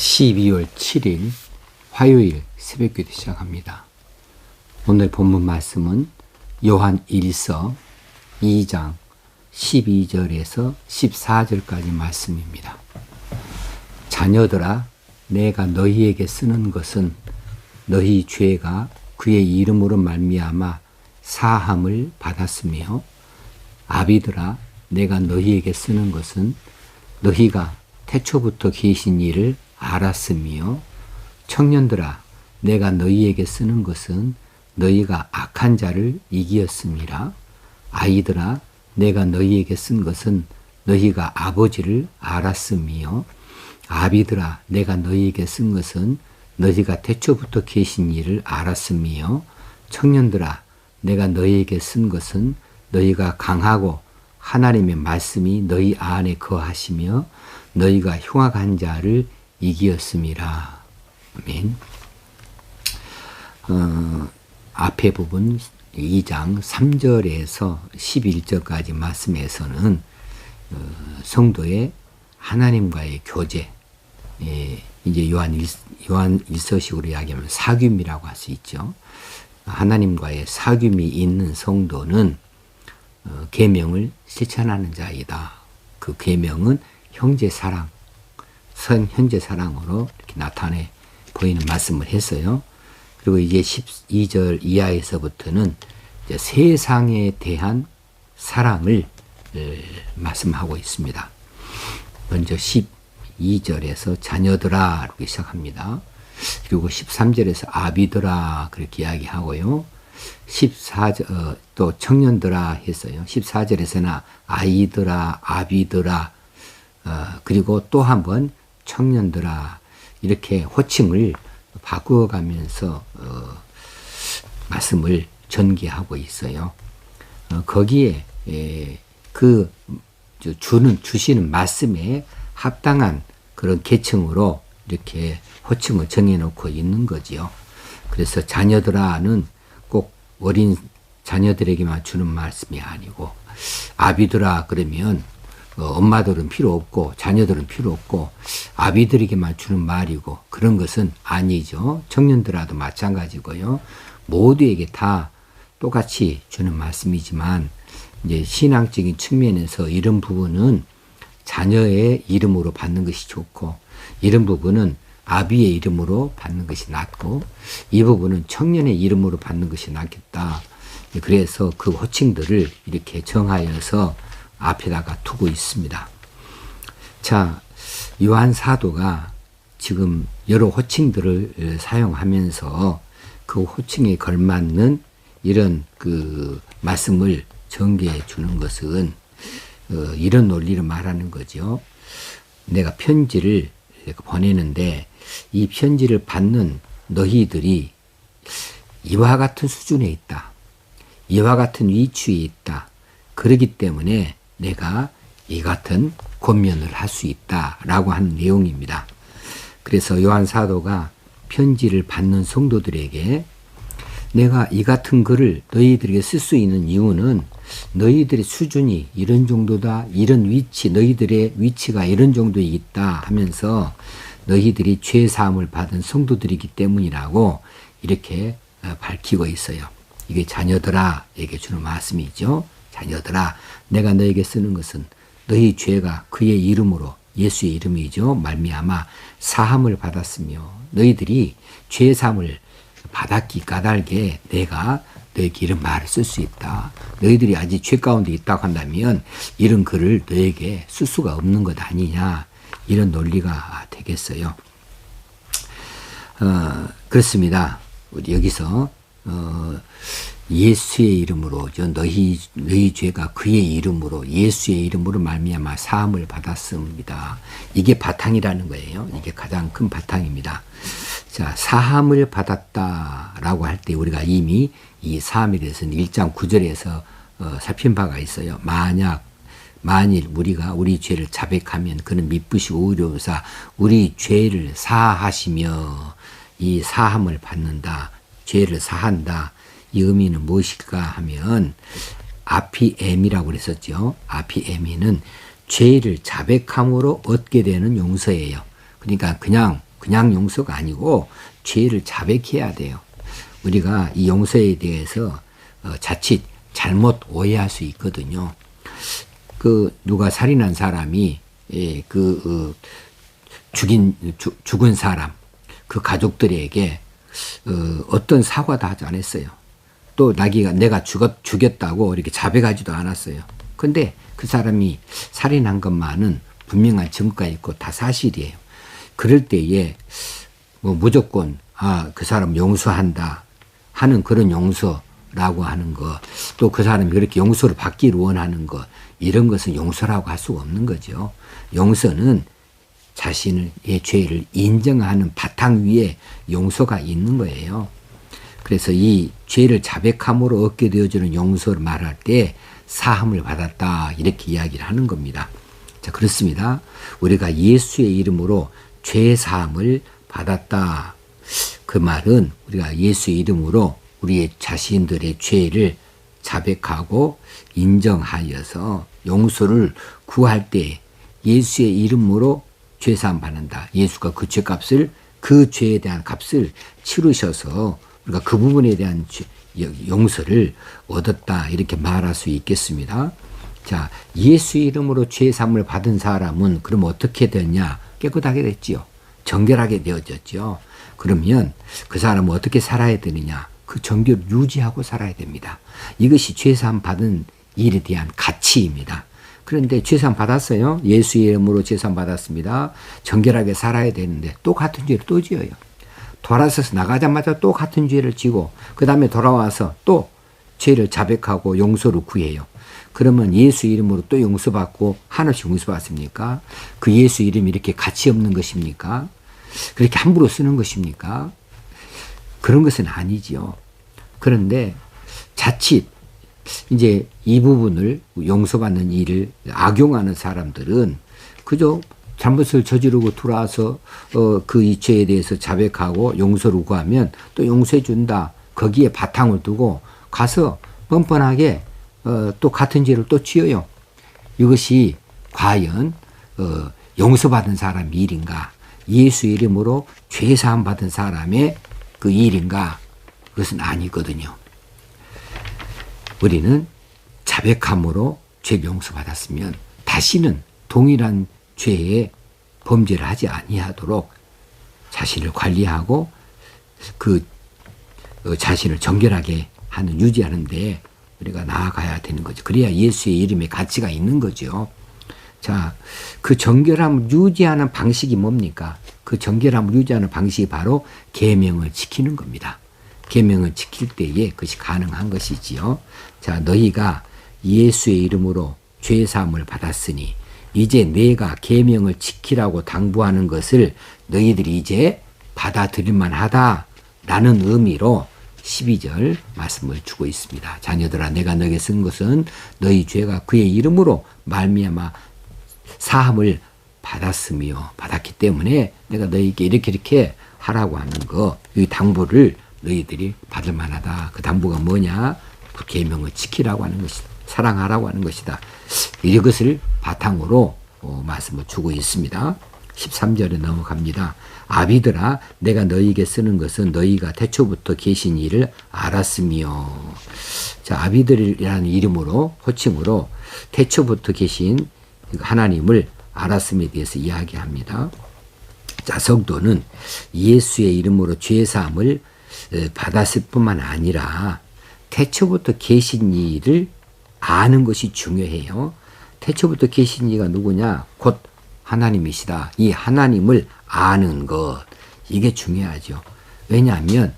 12월 7일 화요일 새벽기도 시작합니다. 오늘 본문 말씀은 요한 1서 2장 12절에서 14절까지 말씀입니다. 자녀들아, 내가 너희에게 쓰는 것은 너희 죄가 그의 이름으로 말미암아 사함을 받았으며, 아비들아, 내가 너희에게 쓰는 것은 너희가 태초부터 계신 이를 알았으며, 청년들아, 내가 너희에게 쓰는 것은 너희가 악한 자를 이기었음이라. 아이들아, 내가 너희에게 쓴 것은 너희가 아버지를 알았으며, 아비들아, 내가 너희에게 쓴 것은 너희가 태초부터 계신 이를 알았으며, 청년들아, 내가 너희에게 쓴 것은 너희가 강하고 하나님의 말씀이 너희 안에 거하시며 너희가 흉악한 자를 이기었음이라. 아멘. 앞에 부분 2장 3절에서 11절까지 말씀에서는 성도의 하나님과의 교제, 이제 요한 1서식으로 이야기하면 사귐이라고 할 수 있죠. 하나님과의 사귐이 있는 성도는 계명을 실천하는 자이다. 그 계명은 형제 사랑, 현재 사랑으로 이렇게 나타내 보이는 말씀을 했어요. 그리고 이제 12절 이하에서부터는 이제 세상에 대한 사랑을 말씀하고 있습니다. 먼저 12절에서 자녀들아 이렇게 시작합니다. 그리고 13절에서 아비들아 그렇게 이야기하고요. 14절 또 청년들아 했어요. 14절에서는 아이들아, 아비들아, 그리고 또 한 번 청년들아, 이렇게 호칭을 바꾸어가면서 말씀을 전개하고 있어요. 거기에 주시는 말씀에 합당한 그런 계층으로 이렇게 호칭을 정해놓고 있는 거지요. 그래서 자녀들아는 꼭 어린 자녀들에게만 주는 말씀이 아니고, 아비들아 그러면 엄마들은 필요 없고 자녀들은 필요 없고 아비들에게만 주는 말이고, 그런 것은 아니죠. 청년들아도 마찬가지고요. 모두에게 다 똑같이 주는 말씀이지만, 이제 신앙적인 측면에서 이런 부분은 자녀의 이름으로 받는 것이 좋고, 이런 부분은 아비의 이름으로 받는 것이 낫고, 이 부분은 청년의 이름으로 받는 것이 낫겠다. 그래서 그 호칭들을 이렇게 정하여서 앞에다가 두고 있습니다. 자, 요한 사도가 지금 여러 호칭들을 사용하면서 그 호칭에 걸맞는 이런 그 말씀을 전개해 주는 것은 이런 논리를 말하는 거죠. 내가 편지를 보내는데 이 편지를 받는 너희들이 이와 같은 수준에 있다. 이와 같은 위치에 있다. 그렇기 때문에 내가 이 같은 권면을 할 수 있다라고 하는 내용입니다. 그래서 요한 사도가 편지를 받는 성도들에게 내가 이 같은 글을 너희들에게 쓸 수 있는 이유는 너희들의 수준이 이런 정도다, 이런 위치, 너희들의 위치가 이런 정도에 있다 하면서 너희들이 죄 사함을 받은 성도들이기 때문이라고 이렇게 밝히고 있어요. 이게 자녀들아에게 주는 말씀이죠. 자녀들아, 내가 너에게 쓰는 것은 너희 죄가 그의 이름으로, 예수의 이름이죠, 말미암아 사함을 받았으며, 너희들이 죄 사함을 받았기 까닭에 내가 너에게 이런 말을 쓸 수 있다. 너희들이 아직 죄 가운데 있다고 한다면 이런 글을 너에게 쓸 수가 없는 것 아니냐, 이런 논리가 되겠어요. 그렇습니다. 여기서 예수의 이름으로, 너희 죄가 그의 이름으로, 예수의 이름으로 말미암아 사함을 받았습니다. 이게 바탕이라는 거예요. 이게 가장 큰 바탕입니다. 자, 사함을 받았다라고 할 때 우리가 이미 이 사함에 대해서는 1장 9절에서 살핀 바가 있어요. 만일 우리가 우리 죄를 자백하면 그는 미쁘시고 의로우사 우리 죄를 사하시며, 이 사함을 받는다, 죄를 사한다, 이 의미는 무엇일까 하면 아피엠이라고 그랬었죠. 아피에미는 죄를 자백함으로 얻게 되는 용서예요. 그러니까 그냥 그냥 용서가 아니고 죄를 자백해야 돼요. 우리가 이 용서에 대해서 자칫 잘못 오해할 수 있거든요. 누가 살인한 사람이 죽은 사람 그 가족들에게 어떤 사과도 하지 않았어요. 또 내가 죽였다고 이렇게 자백하지도 않았어요. 근데 그 사람이 살인한 것만은 분명한 증거가 있고 다 사실이에요. 그럴 때에 무조건 그 사람 용서한다 하는 그런 용서라고 하는 것, 또 그 사람이 그렇게 용서를 받기를 원하는 것, 이런 것은 용서라고 할 수가 없는 거죠. 용서는 자신의 죄를 인정하는 바탕 위에 용서가 있는 거예요. 그래서 이 죄를 자백함으로 얻게 되어지는 용서를 말할 때 사함을 받았다 이렇게 이야기를 하는 겁니다. 자, 그렇습니다. 우리가 예수의 이름으로 죄 사함을 받았다. 그 말은 우리가 예수의 이름으로 우리의 자신들의 죄를 자백하고 인정하여서 용서를 구할 때 예수의 이름으로 죄 사함 받는다. 예수가 그 죄값을, 그 죄에 대한 값을 치르셔서 우리가 그 부분에 대한 용서를 얻었다 이렇게 말할 수 있겠습니다. 자, 예수의 이름으로 죄 사함을 받은 사람은 그럼 어떻게 됐냐? 깨끗하게 됐지요. 정결하게 되어졌죠. 그러면 그 사람은 어떻게 살아야 되느냐? 그 정결을 유지하고 살아야 됩니다. 이것이 죄 사함 받은 일에 대한 가치입니다. 그런데 죄 사함 받았어요. 예수의 이름으로 죄 사함 받았습니다. 정결하게 살아야 되는데 또 같은 죄를 또 지어요. 돌아서서 나가자마자 또 같은 죄를 지고 그 다음에 돌아와서 또 죄를 자백하고 용서를 구해요. 그러면 예수 이름으로 또 용서받고 한없이 용서받습니까? 그 예수 이름이 이렇게 가치 없는 것입니까? 그렇게 함부로 쓰는 것입니까? 그런 것은 아니지요. 그런데 자칫 이제 이 부분을 용서받는 일을 악용하는 사람들은 그저 잘못을 저지르고 들어와서 그 이 죄에 대해서 자백하고 용서를 구하면 또 용서해 준다. 거기에 바탕을 두고 가서 뻔뻔하게 또 같은 죄를 또 지어요. 이것이 과연 용서받은 사람 일인가? 예수 이름으로 죄 사함 받은 사람의 그 일인가? 그것은 아니거든요. 우리는 자백함으로 죄 용서받았으면 다시는 동일한 죄에 범죄를 하지 아니하도록 자신을 관리하고 그 자신을 정결하게 하는 유지하는 데 우리가 나아가야 되는 거죠. 그래야 예수의 이름에 가치가 있는 거죠. 자, 그 정결함을 유지하는 방식이 뭡니까? 그 정결함을 유지하는 방식이 바로 계명을 지키는 겁니다. 계명을 지킬 때에 그것이 가능한 것이지요. 자, 너희가 예수의 이름으로 죄 사함을 받았으니 이제 내가 계명을 지키라고 당부하는 것을 너희들이 이제 받아들일 만하다라는 의미로 12절 말씀을 주고 있습니다. 자녀들아, 내가 너에게 쓴 것은 너희 죄가 그의 이름으로 말미암아 사함을 받았기 때문에 내가 너희에게 이렇게 하라고 하는 거, 이 당부를 너희들이 받을 만하다. 그 당부가 뭐냐? 그 계명을 지키라고 하는 것이다. 사랑하라고 하는 것이다. 이것을 바탕으로 말씀을 주고 있습니다. 13절에 넘어갑니다. 아비들아, 내가 너희에게 쓰는 것은 너희가 태초부터 계신 이를 알았으며. 자, 아비들이라는 이름으로, 호칭으로 태초부터 계신 하나님을 알았음에 대해서 이야기합니다. 자, 성도는 예수의 이름으로 죄사함을 받았을 뿐만 아니라 태초부터 계신 이를 아는 것이 중요해요. 태초부터 계신 이가 누구냐? 곧 하나님이시다. 이 하나님을 아는 것, 이게 중요하죠. 왜냐하면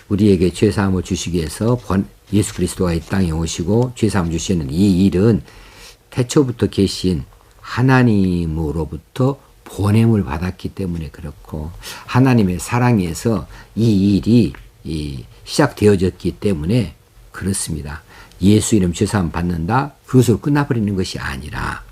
우리에게 죄사함을 주시기 위해서 예수 그리스도가 이 땅에 오시고 죄사함을 주시는 이 일은 태초부터 계신 하나님으로부터 보냄을 받았기 때문에 그렇고, 하나님의 사랑에서 이 일이 시작되어졌기 때문에 그렇습니다. 예수 이름 죄사함 받는다, 그것으로 끝나버리는 것이 아니라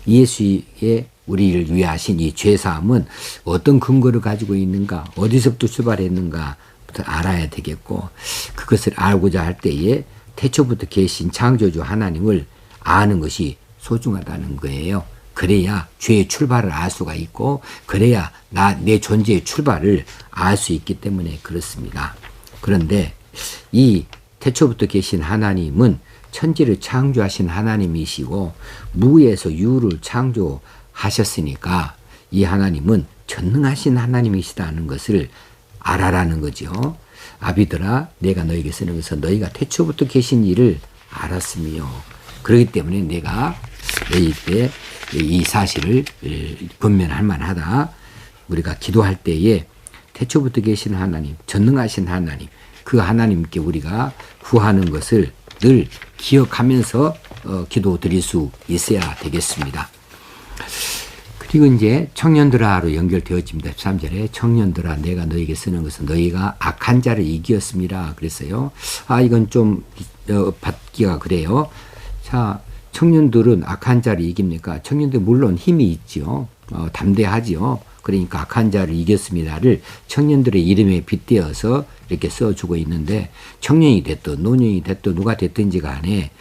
예수의 우리를 위해 하신 이 죄사함은 어떤 근거를 가지고 있는가, 어디서부터 출발했는가부터 알아야 되겠고, 그것을 알고자 할 때에 태초부터 계신 창조주 하나님을 아는 것이 소중하다는 거예요. 그래야 죄의 출발을 알 수가 있고 그래야 내 존재의 출발을 알 수 있기 때문에 그렇습니다. 그런데 이 태초부터 계신 하나님은 천지를 창조하신 하나님이시고 무에서 유를 창조하셨으니까 이 하나님은 전능하신 하나님이시다는 것을 알아라는 거죠. 아비들아 내가 너에게 쓰는 것은 너희가 태초부터 계신 일을 알았으며 그렇기 때문에 내가 너희에게 이 사실을 분면할 만하다. 우리가 기도할 때에 태초부터 계신 하나님, 전능하신 하나님, 그 하나님께 우리가 구하는 것을 늘 기억하면서 기도 드릴 수 있어야 되겠습니다. 그리고 이제 청년들아로 연결되어집니다. 13절에 청년들아 내가 너에게 쓰는 것은 너희가 악한 자를 이기었습니다. 그랬어요. 이건 좀 받기가 그래요. 자, 청년들은 악한 자를 이깁니까? 청년들 물론 힘이 있죠. 담대하지요. 그러니까 악한 자를 이겼습니다를 청년들의 이름에 빗대어서 이렇게 써주고 있는데 청년이 됐든 노년이 됐든 누가 됐든지 간에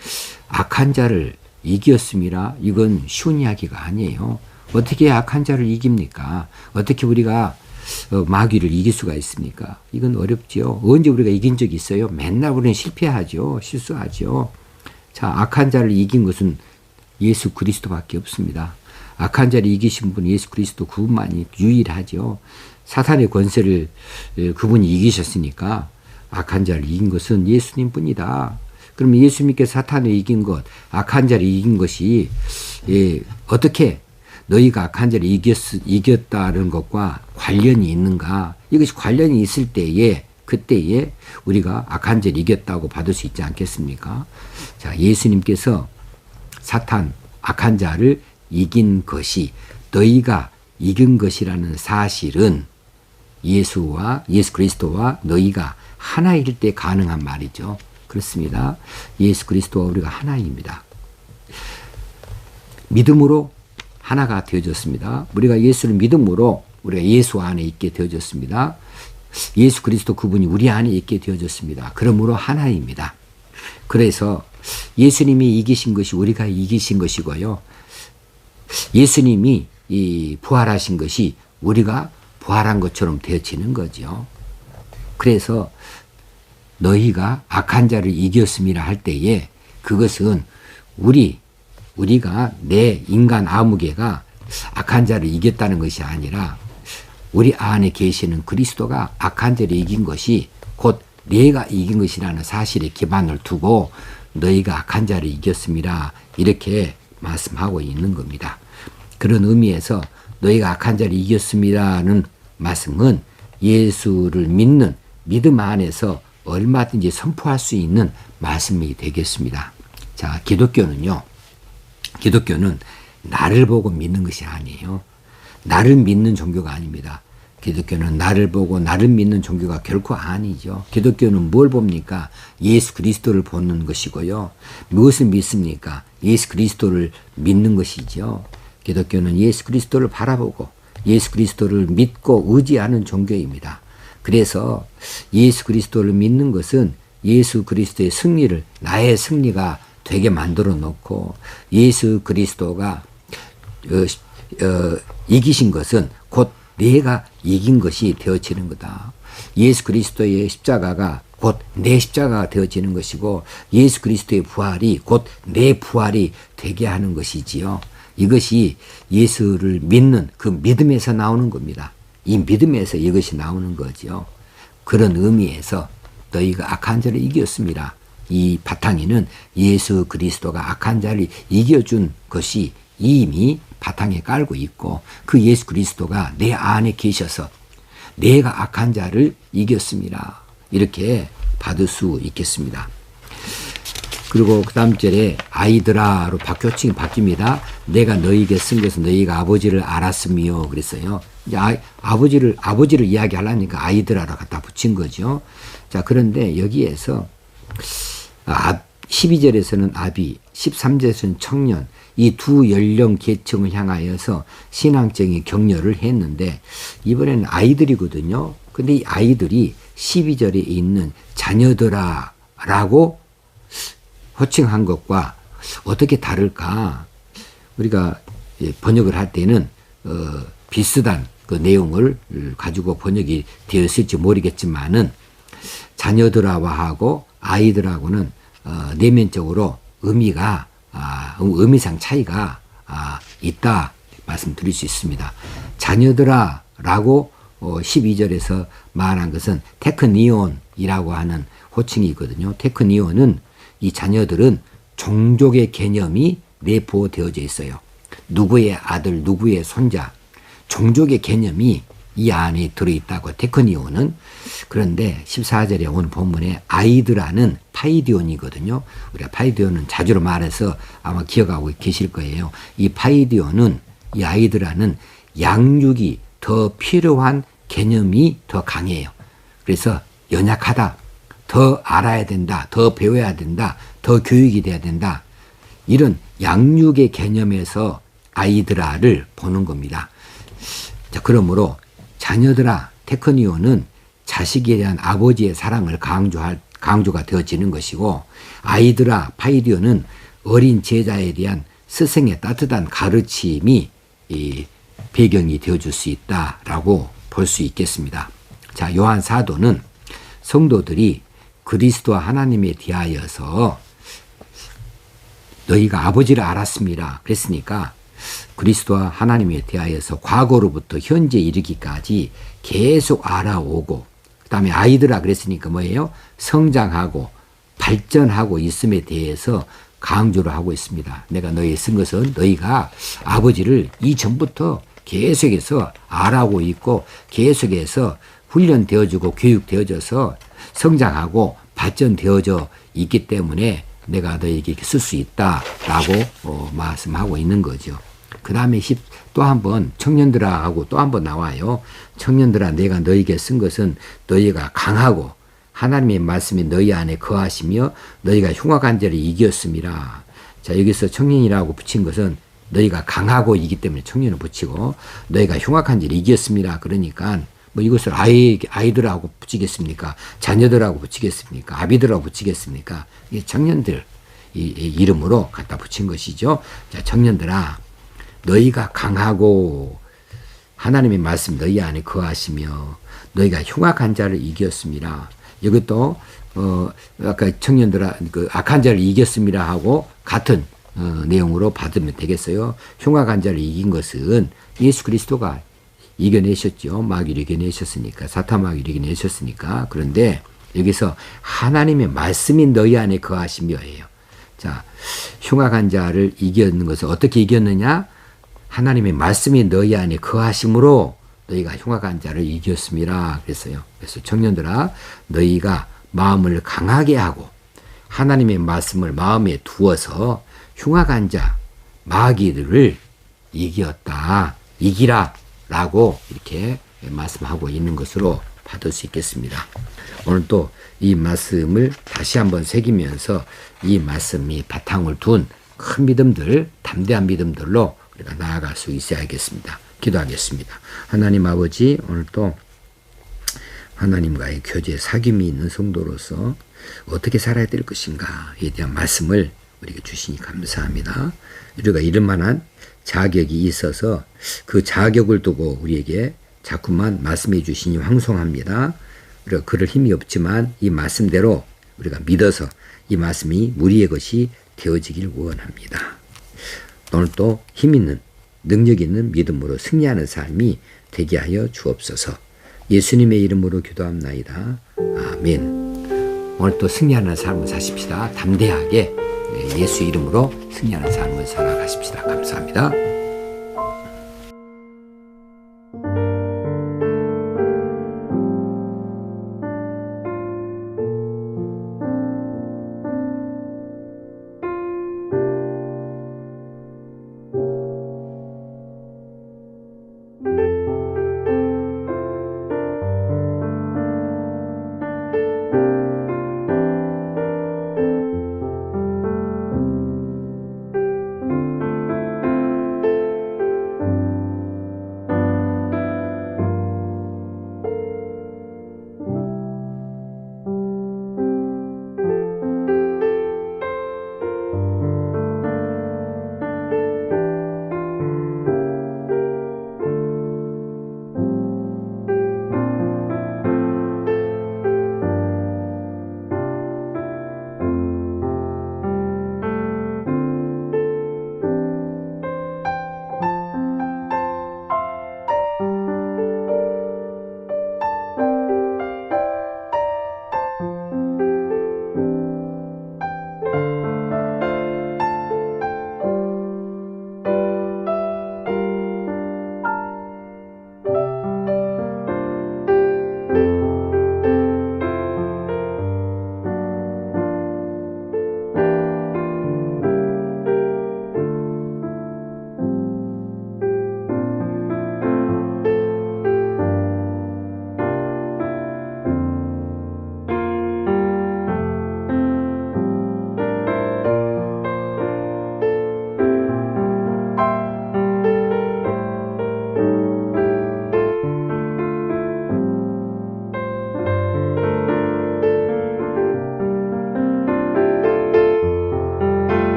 악한 자를 이겼습니다. 이건 쉬운 이야기가 아니에요. 어떻게 악한 자를 이깁니까? 어떻게 우리가 마귀를 이길 수가 있습니까? 이건 어렵죠. 언제 우리가 이긴 적이 있어요? 맨날 우리는 실패하죠. 실수하죠. 자, 악한 자를 이긴 것은 예수 그리스도밖에 없습니다. 악한 자를 이기신 분 예수 그리스도 그분만이 유일하죠. 사탄의 권세를 그분이 이기셨으니까 악한 자를 이긴 것은 예수님뿐이다. 그러면 예수님께서 사탄을 이긴 것, 악한 자를 이긴 것이 어떻게 너희가 악한 자를 이겼다는 것과 관련이 있는가? 이것이 관련이 있을 때에 그때에 우리가 악한 자를 이겼다고 받을 수 있지 않겠습니까? 자, 예수님께서 사탄, 악한 자를 이긴 것이 너희가 이긴 것이라는 사실은 예수 그리스도와 너희가 하나일 때 가능한 말이죠. 그렇습니다. 예수 그리스도와 우리가 하나입니다. 믿음으로 하나가 되어졌습니다. 우리가 예수를 믿음으로 우리가 예수 안에 있게 되어졌습니다. 예수 그리스도 그분이 우리 안에 있게 되어졌습니다. 그러므로 하나입니다. 그래서 예수님이 이기신 것이 우리가 이기신 것이고요. 예수님이 부활하신 것이 우리가 부활한 것처럼 되어지는 거죠. 그래서 너희가 악한 자를 이겼음이라 할 때에 그것은 우리가 내 인간 아무개가 악한 자를 이겼다는 것이 아니라 우리 안에 계시는 그리스도가 악한 자를 이긴 것이 곧 내가 이긴 것이라는 사실에 기반을 두고 너희가 악한 자를 이겼습니다. 이렇게 말씀하고 있는 겁니다. 그런 의미에서 너희가 악한 자를 이겼습니다는 말씀은 예수를 믿는 믿음 안에서 얼마든지 선포할 수 있는 말씀이 되겠습니다. 자, 기독교는 나를 보고 믿는 것이 아니에요. 나를 믿는 종교가 아닙니다. 기독교는 나를 보고 나를 믿는 종교가 결코 아니죠. 기독교는 뭘 봅니까? 예수 그리스도를 보는 것이고요. 무엇을 믿습니까? 예수 그리스도를 믿는 것이죠. 기독교는 예수 그리스도를 바라보고 예수 그리스도를 믿고 의지하는 종교입니다. 그래서 예수 그리스도를 믿는 것은 예수 그리스도의 승리를 나의 승리가 되게 만들어 놓고 예수 그리스도가 이기신 것은 곧 내가 이긴 것이 되어지는 거다. 예수 그리스도의 십자가가 곧 내 십자가가 되어지는 것이고 예수 그리스도의 부활이 곧 내 부활이 되게 하는 것이지요. 이것이 예수를 믿는 그 믿음에서 나오는 겁니다. 이 믿음에서 이것이 나오는 거죠. 그런 의미에서 너희가 악한 자를 이겼습니다. 이 바탕에는 예수 그리스도가 악한 자를 이겨준 것이 이미 바탕에 깔고 있고 그 예수 그리스도가 내 안에 계셔서 내가 악한 자를 이겼습니다. 이렇게 받을 수 있겠습니다. 그리고 그 다음 절에 아이들아로 교칭이 바뀝니다. 내가 너희에게 쓴 것은 너희가 아버지를 알았으며 그랬어요. 이제 아버지를 이야기하려니까 아이들아로 갖다 붙인 거죠. 자, 그런데 여기에서 12절에서는 아비, 13절에서는 청년, 이 두 연령 계층을 향하여서 신앙적인 격려를 했는데 이번에는 아이들이거든요. 근데 이 아이들이 12절에 있는 자녀들아라고 호칭한 것과 어떻게 다를까? 우리가 번역을 할 때는 비슷한 그 내용을 가지고 번역이 되었을지 모르겠지만은 자녀들아와 하고 아이들하고는 내면적으로 의미상 차이가 있다 말씀드릴 수 있습니다. 자녀들아라고 12절에서 말한 것은 테크니온이라고 하는 호칭이거든요. 테크니온은 이 자녀들은 종족의 개념이 내포되어져 있어요. 누구의 아들, 누구의 손자, 종족의 개념이 이 안에 들어있다고 테크니온은. 그런데 14절에 오늘 본문에 아이드라는 파이디온이거든요. 우리가 파이디온은 자주로 말해서 아마 기억하고 계실 거예요. 이 파이디온은, 이 아이드라는 양육이 더 필요한 개념이 더 강해요. 그래서 연약하다, 더 알아야 된다, 더 배워야 된다, 더 교육이 돼야 된다, 이런 양육의 개념에서 아이드라를 보는 겁니다. 자, 그러므로 자녀들아, 테크니온은 자식에 대한 아버지의 사랑을 강조가 되어지는 것이고, 아이드라, 파이디오는 어린 제자에 대한 스승의 따뜻한 가르침이 배경이 되어줄 수 있다라고 볼 수 있겠습니다. 자, 요한 사도는 성도들이 그리스도와 하나님에 대하여서 너희가 아버지를 알았습니다 그랬으니까 그리스도와 하나님에 대하여서 과거로부터 현재 이르기까지 계속 알아오고, 그 다음에 아이들아 그랬으니까 뭐예요? 성장하고 발전하고 있음에 대해서 강조를 하고 있습니다. 내가 너희에 쓴 것은 너희가 아버지를 이전부터 계속해서 알아오고 있고 계속해서 훈련되어지고 교육되어져서 성장하고 발전되어져 있기 때문에 내가 너에게 쓸 수 있다라고 말씀하고 있는 거죠. 그 다음에 또 한 번 청년들아 하고 또 한 번 나와요. 청년들아, 내가 너에게 쓴 것은 너희가 강하고 하나님의 말씀이 너희 안에 거하시며 너희가 흉악한 자를 이겼음이라. 자, 여기서 청년이라고 붙인 것은 너희가 강하고 이기 때문에 청년을 붙이고, 너희가 흉악한 자를 이겼음이라 그러니까 뭐 이것을 아이들하고 붙이겠습니까? 자녀들하고 붙이겠습니까? 아비들하고 붙이겠습니까? 이게 청년들 이름으로 갖다 붙인 것이죠. 자, 청년들아, 너희가 강하고 하나님의 말씀 너희 안에 거하시며 너희가 흉악한 자를 이겼습니다. 이것도 아까 청년들아 그 악한 자를 이겼습니다 하고 같은 내용으로 받으면 되겠어요. 흉악한 자를 이긴 것은 예수 그리스도가 이겨내셨죠. 마귀를 이겨내셨으니까, 사탄 마귀를 이겨내셨으니까. 그런데 여기서 하나님의 말씀이 너희 안에 거하시며예요. 자, 흉악한 자를 이겼는 것을 어떻게 이겼느냐? 하나님의 말씀이 너희 안에 거하심으로 너희가 흉악한 자를 이겼습니다 그랬어요. 그래서 청년들아, 너희가 마음을 강하게 하고 하나님의 말씀을 마음에 두어서 흉악한 자, 마귀들을 이기라 라고 이렇게 말씀하고 있는 것으로 받을 수 있겠습니다. 오늘 또 이 말씀을 다시 한번 새기면서 이 말씀이 바탕을 둔 큰 믿음들, 담대한 믿음들로 우리가 나아갈 수 있어야겠습니다. 기도하겠습니다. 하나님 아버지, 오늘 또 하나님과의 교제, 사귐이 있는 성도로서 어떻게 살아야 될 것인가에 대한 말씀을 우리에게 주시니 감사합니다. 우리가 이럴 만한 자격이 있어서 그 자격을 두고 우리에게 자꾸만 말씀해 주시니 황송합니다. 우리가 그럴 힘이 없지만 이 말씀대로 우리가 믿어서 이 말씀이 우리의 것이 되어지길 원합니다. 오늘 또 힘 있는, 능력 있는 믿음으로 승리하는 삶이 되게 하여 주옵소서. 예수님의 이름으로 기도합나이다. 아멘. 오늘 또 승리하는 삶을 사십시다. 담대하게 예수 이름으로 승리하는 삶을 살아가십시다. 감사합니다.